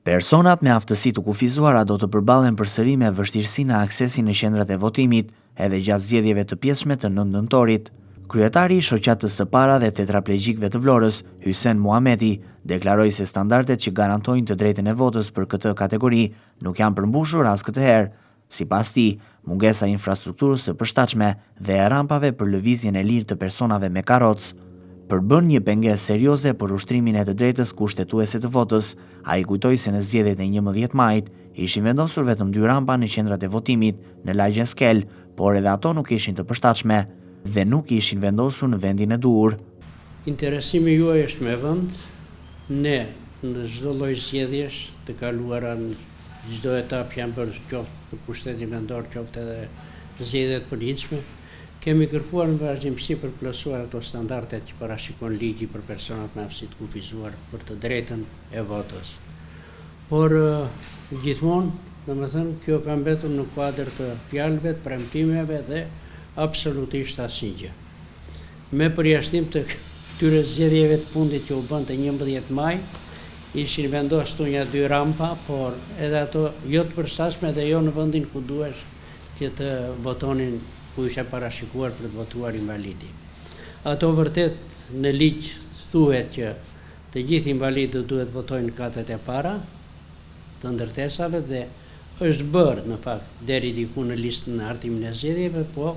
Personat me aftësi të kufizuara do të përballen përsëri me vështirësi në aksesin në qendrat e votimit, edhe gjatë zgjedhjeve të pjesme të 9 nëntorit. Kryetari i shoqatës së para dhe tetraplegjikëve të Vlorës, Hysen Muhameti, deklaroi se standardet që garantojnë të drejtën e votës për këtë kategori nuk janë përmbushur as këtë herë. Sipas tij, mungesa e infrastrukturës së përshtatshme dhe e rampave për lëvizjen e lirë të personave me karrocë përbën një pengesë serioze për ushtrimin e të drejtës kushtetuese të votës. Ai kujtoi se në zgjedhjet e 11 majit ishin vendosur vetëm 2 rampa në qendrat e votimit në lagjen Skel, por edhe ato nuk ishin të përshtatshme dhe nuk ishin vendosur në vendin e duhur. Interesimi juaj është me vend. Ne në çdo lloj zgjedhjesh të kaluara në çdo etapë janë bërë qoftë për pushtetin vendor, qoftë edhe zgjedhjet politike. Kemi kërkuar në vazhdimsi për plotësuar ato standardet që parashikon ligji për personat me aftësi të kufizuar për të drejtën e votës. Por gjithmonë, domethënë, kjo ka mbetur në kuadër të fjalëve, të premtimeve dhe absolutisht asnjë. Me përjashtim të këtyre zgjedhjeve të fundit që u bën të 11 maj, ishin vendosur një 2 rampa, por edhe ato jo të përshtatshme dhe jo në vendin ku duhesh që të votonin ku isha parashikuar për të votuar invalidi. Ato vërtet në ligj thuhet që të gjithë invalidët duhet votojnë katët e para të ndërtesave dhe është bërë në fakt deri diku në listën në hartimin e zgjedhjeve, po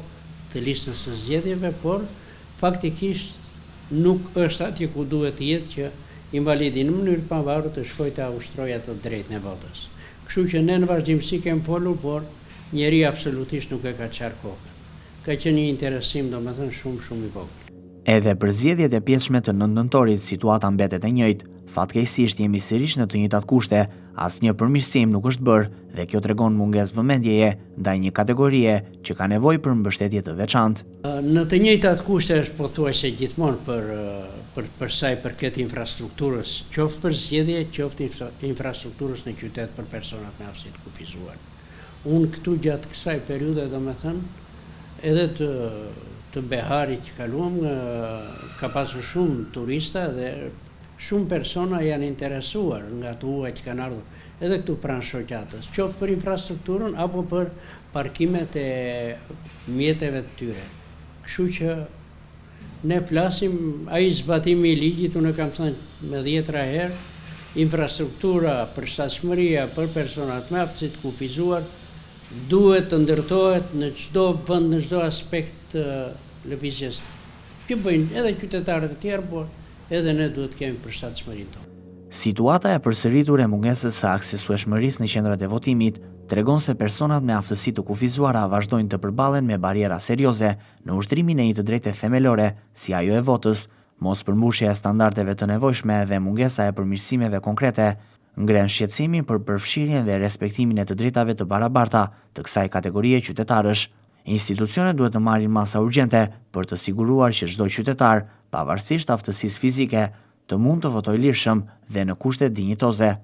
të listës së zgjedhjeve, por faktikisht nuk është atje ku duhet të jetë që invalidi në mënyrë të pavarur të shkojë të ushtrojë atë drejtën e votës. Kështu që ne në vazhdimsi kemi folur, por njeri absolutisht nuk e ka qarë kokën. Ka qenë një interesim domethënë shumë i vogël. Edhe për zgjedhjet e pjesme të 9 nëntorit situata mbetet e njëjtë. Fatkeqësisht jemi sërish në të njëjtat kushte, asnjë përmirësim nuk është bërë dhe kjo tregon mungesë vëmendjeje ndaj një kategorie që ka nevojë për mbështetje të veçantë. Në të njëjtat kushte është pothuajse gjithmonë për sa i përket infrastrukturës, qoftë për zgjedhje, qoftë infrastrukturës në qytet për personat me aftësi të kufizuar. Unë këtu gjatë kësaj periudhe domethënë edhe të Beharit që kaluam, ka pasur shumë turista dhe shumë persona janë interesuar nga të huaj që kanë ardhur edhe këtu pranë shoqatës, qoftë për infrastrukturën apo për parkimet e mjeteve të tyre. Kështu që ne flasim, ai zbatimi i ligjit, unë kam thënë me 10 herë, infrastruktura, përshtatshmëria për personat me aftësi të kufizuar duhet të ndërtohet në çdo vend, në çdo aspekt të lëvizjes. Që bëjnë edhe qytetarët e tjerë, por edhe ne duhet kemi përshtatshmërinë tonë. Situata e përsëritur e mungesës së aksesueshmërisë në qendrat e votimit tregon se personat me aftësi të kufizuara vazhdojnë të përballen me bariera serioze në ushtrimin e një të drejte themelore si ajo e votës. Mos përmbushja e standardeve të nevojshme dhe mungesa e përmirësimeve konkrete ngren shqetësimin për përfshirjen dhe respektimin e të drejtave të barabarta të kësaj kategorie qytetarësh. Institucionet duhet të marrin masa urgjente për të siguruar që çdo qytetar, pavarësisht aftësisë fizike, të mund të votojë lirshëm dhe në kushte dinjitoze.